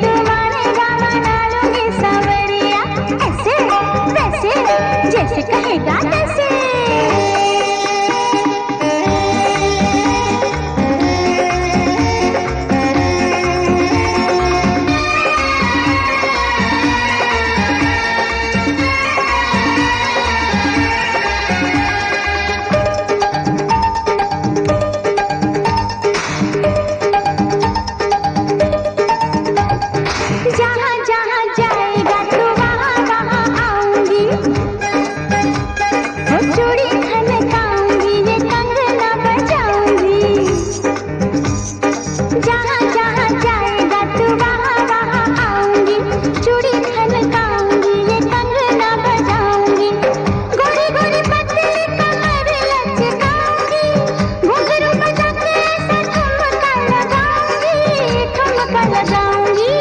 तू मानेगा मना लूंगी सवरिया, ऐसे वैसे जैसे कहेगा तैसे। जहाँ जहाँ जाएगा तू वहाँ वहाँ आऊंगी, वो चूड़ी खनकाऊंगी, ये कंगना बजाऊंगी। जहाँ जहाँ जाएगा तू वहाँ वहाँ आऊंगी, चूड़ी खनकाऊंगी, ये कंगना बजाऊंगी। गोरी गोरी पतली कमर लचकाऊंगी, घुंघरू बजा के ऐसे ठुमका लगाऊंगी, ठुमका लगाऊंगी।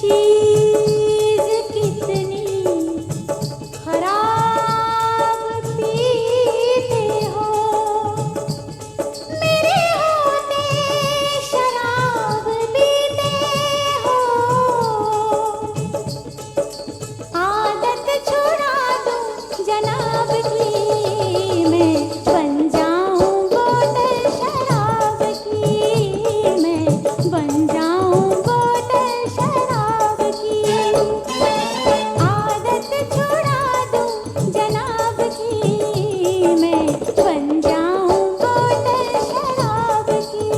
चीज कितनी खराब पीते हो, मेरे होते शराब पीते हो। आदत छुड़ा दूं जनाब की, मैं बन जाऊं बोतल शराब की, मैं बन जाऊं बोतल शराब की। आदत छुड़ा दूं जनाब की, मैं बन जाऊं बोतल शराब की,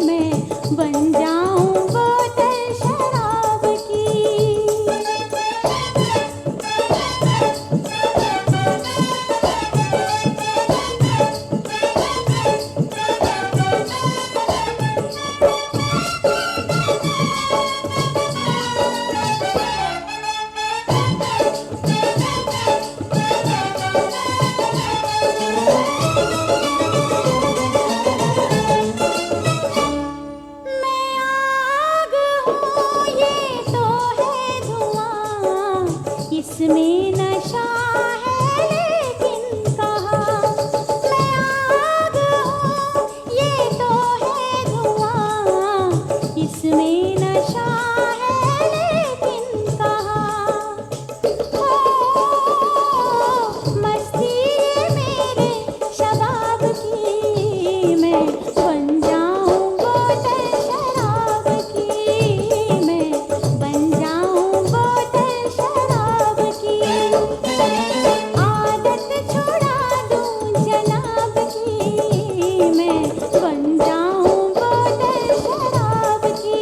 मैं बन जाऊं बोतल शराब की। आग हूँ ये तो है धुआं, इसमें नशा है लेकिन कहाँ। मैं आग हूँ ये तो है धुआं, इसमें नशा है लेकिन कहाँ। हो मस्ती मेरे शबाब की, मैं बन जाऊं बोतल शराब की, मैं बन जाऊं बोतल शराब की। आदत छुड़ा दूं जनाब की, मैं बन जाऊं बोतल शराब की।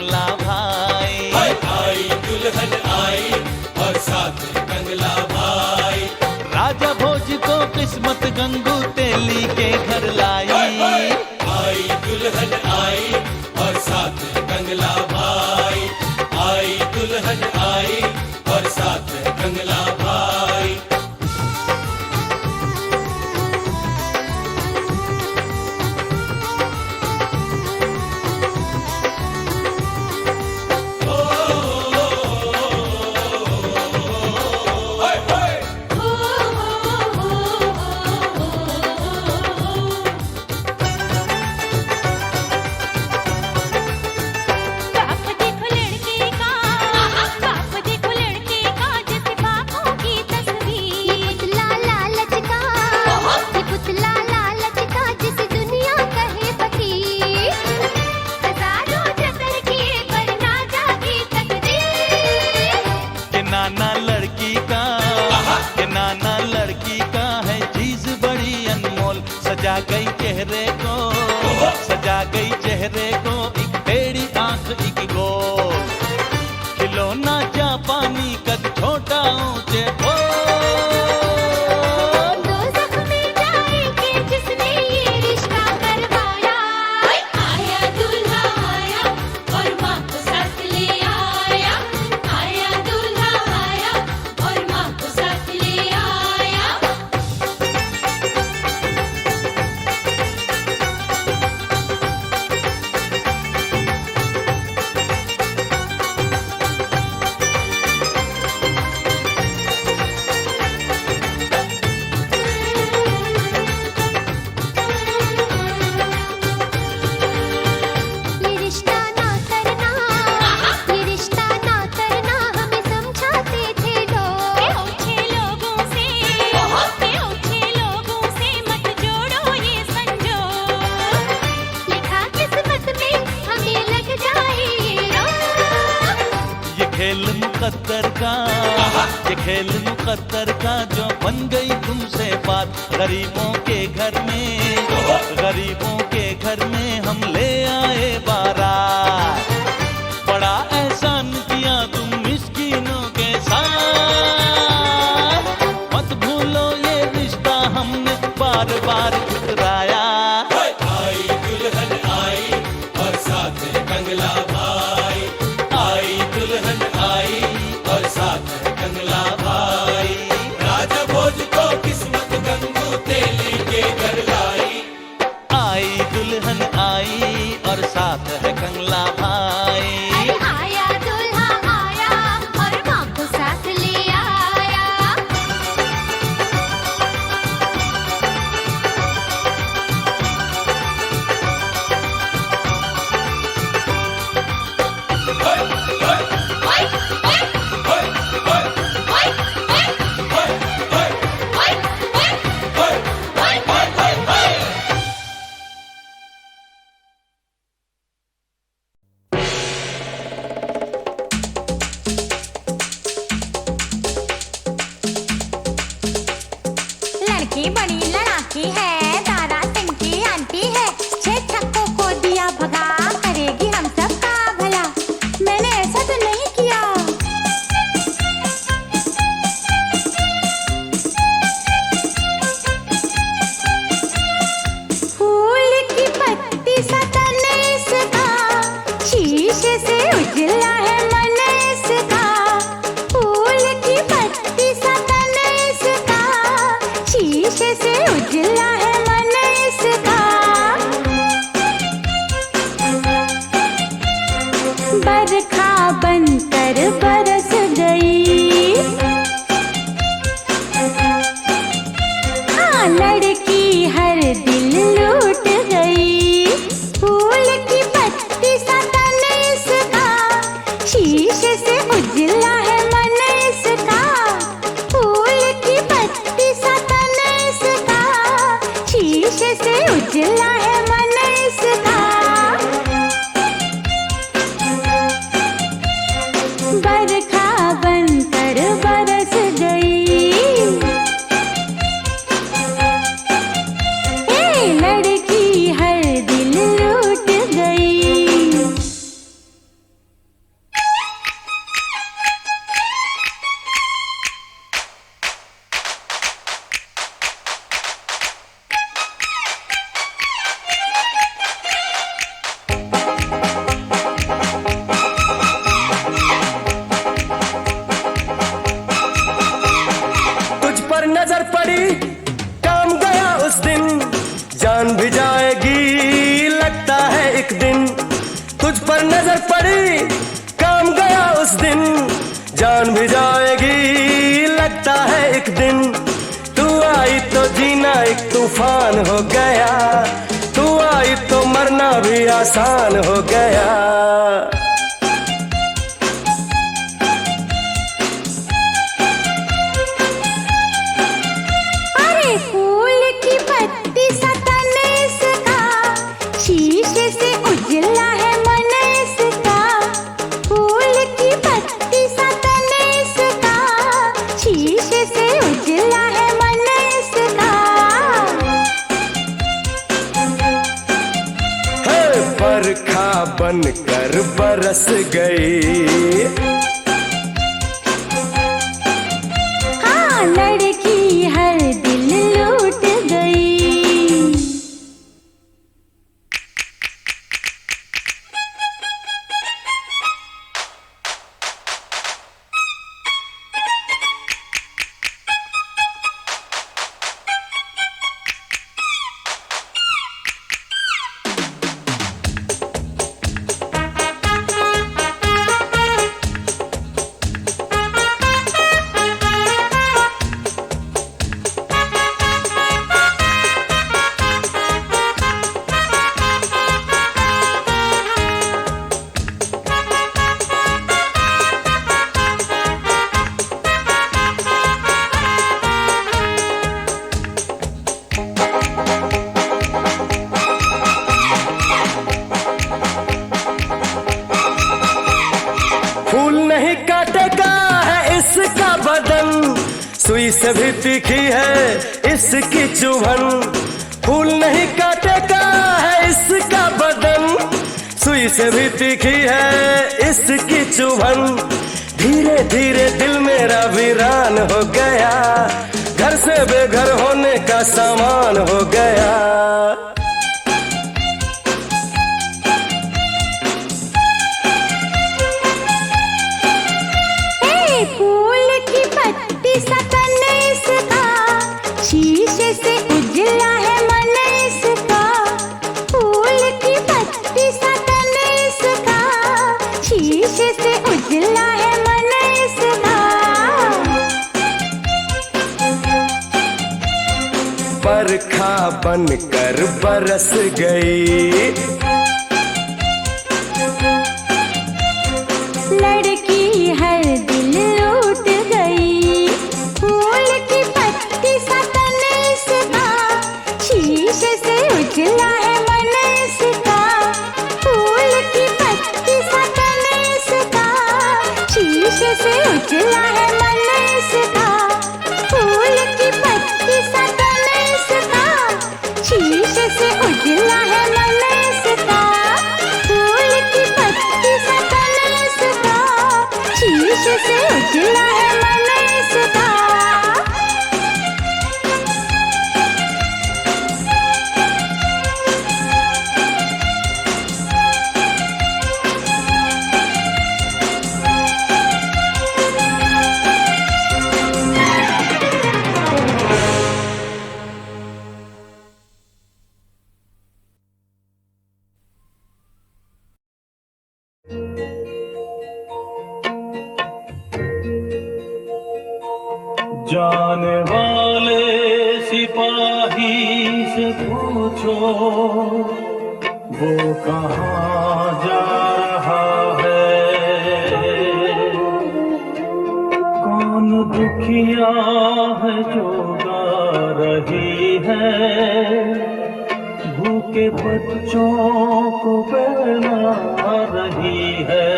कंगला भाई। आई दुल्हन आई और साथ में कंगला भाई। राजा भोज को किस्मत गंगू तेली के घर लाई। आई दुल्हन आई और साथ में कंगला भाई। आई दुल्हन आई और साथ में कंगला भाई। सजा गई चेहरे को, सजा गई चेहरे को एक टेढ़ी आंख एक गोल। खिलौना जापानी कद छोटा ऊंचे दो जख्मी जाएंगे जिसने ये रिश्ता करवाया। आया दूल्हा आया और माँ को साथ ले आया। आया दूल्हा आया और माँ को साथ ले आया। ये खेल मुकद्दर का जो बन गई तुमसे बात। गरीबों के घर में, गरीबों के घर में हम ले आए बारात। बड़ा एहसान किया तुम मिस्कीनों के साथ। मत भूलो ये रिश्ता हमने बार बार ठुकराया। आई दुल्हन आई और साथ में कंगला भाई। आई दुल्हन आई और साथ में कंगला भाई। राजा भोज को किस्मत गंगू तेली के घर लाई। आई दुल्हन आई और साथ है कंगला भाई। आया दूल्हा आया और माँ को साथ ले आया। लड़की बड़ी लड़ाकी है, दादा सिंह की आंटी है। 6 छक्कों को दिया भगा, करेगी हम सब का भला। मैंने ऐसा तो नहीं किया। फूल की पत्ती सा तन इसका, शीशे से उजला है मन इसका। फूल की पत्ती सा तन इसका, शीशे से उजला है मन इसका। बरखा बनकर बरस गई। हाँ, लड़की हर दिल लूट गई। फूल की पत्ती सा तन इसका, शीशे से उजला है मन इसका। फूल की पत्ती सा तन इसका, शीशे से उजला है मन इसका। नजर पड़ी काम गया उस दिन, जान भी जाएगी लगता है एक दिन। तू आई तो जीना एक तूफान हो गया, तू आई तो मरना भी आसान हो गया। अरे फूल की पत्ती सा तन इसका, शीशे से उजला है मन इसका। फूल की पत्ती सा तन इसका, शीशे से उजला है मन इसका। है बरखा बनकर बरस गई, हाँ लड़की हर दिल लूट गई। फूल नहीं काटेगा है इसका बदन, सुई से भी तीखी है इसकी चुभन। फूल नहीं काटेगा है इसका बदन, सुई से भी तीखी है इसकी चुभन। धीरे धीरे दिल मेरा वीरान हो गया, घर से बेघर होने का सामान हो गया। फूल की पत्ती सा तन इसका, शीशे से उजला है मन इसका। फूल की पत्ती सा तन इसका, शीशे से उजला है मन इसका। बरखा बनकर बरस गई, लड़की हर दिल लूट गई। फूल की पत्ती सा तन इसका, शीशे से उजला है मन इसका। फूल की पत्ती सा तन इसका, शीशे से उजला है मन इसका। फूल की पत्ती सा तन इसका, शीशे से उजला है मन इसका। फूल की पत्ती सा तन इसका, शीशे से उजला है मन इसका। जाने वाले सिपाही से पूछो, वो कहाँ जा रहा है। कौन दुखिया है जो गा रही है, भूखे बच्चों को बहला रही है।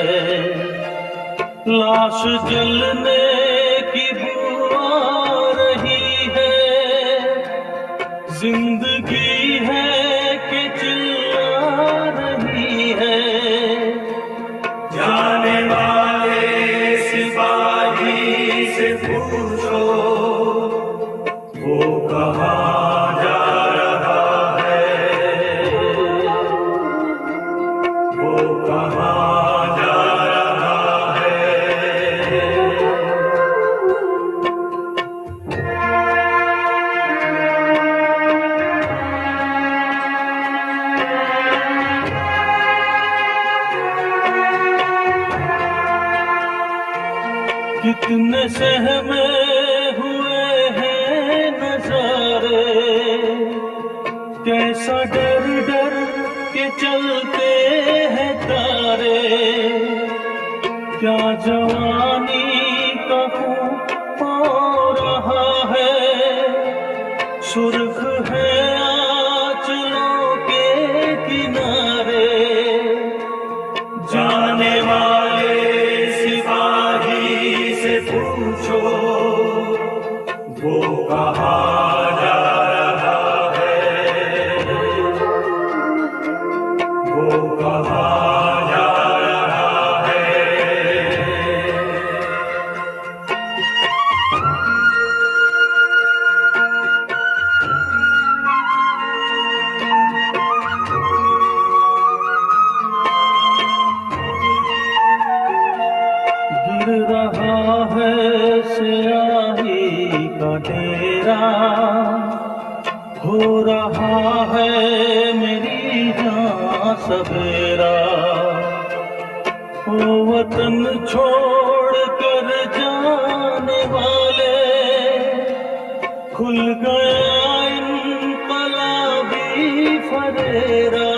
लाश जलने की जिंदगी है कि चिल्ला रही है। जाने वाले सिपाही से पूछो, वो कहाँ जा रहा है, वो कहाँ जा रहा है। कितने सहमे हुए हैं नजारे, कैसा डर डर के चलते हैं तारे, क्या जवानी का खून हो रहा है, सुर्ख है आंचलों के किनारे, जाने वाले सिपाही से पूछो वो कहाँ जा रहा है, वो कहाँ जा रहा है। गिर रहा है स्याही का डेरा, हो रहा है मेरी जान सवेरा, ओ वतन छोड़ कर जाने वाले, खुल गया इनकलाबी फरेरा,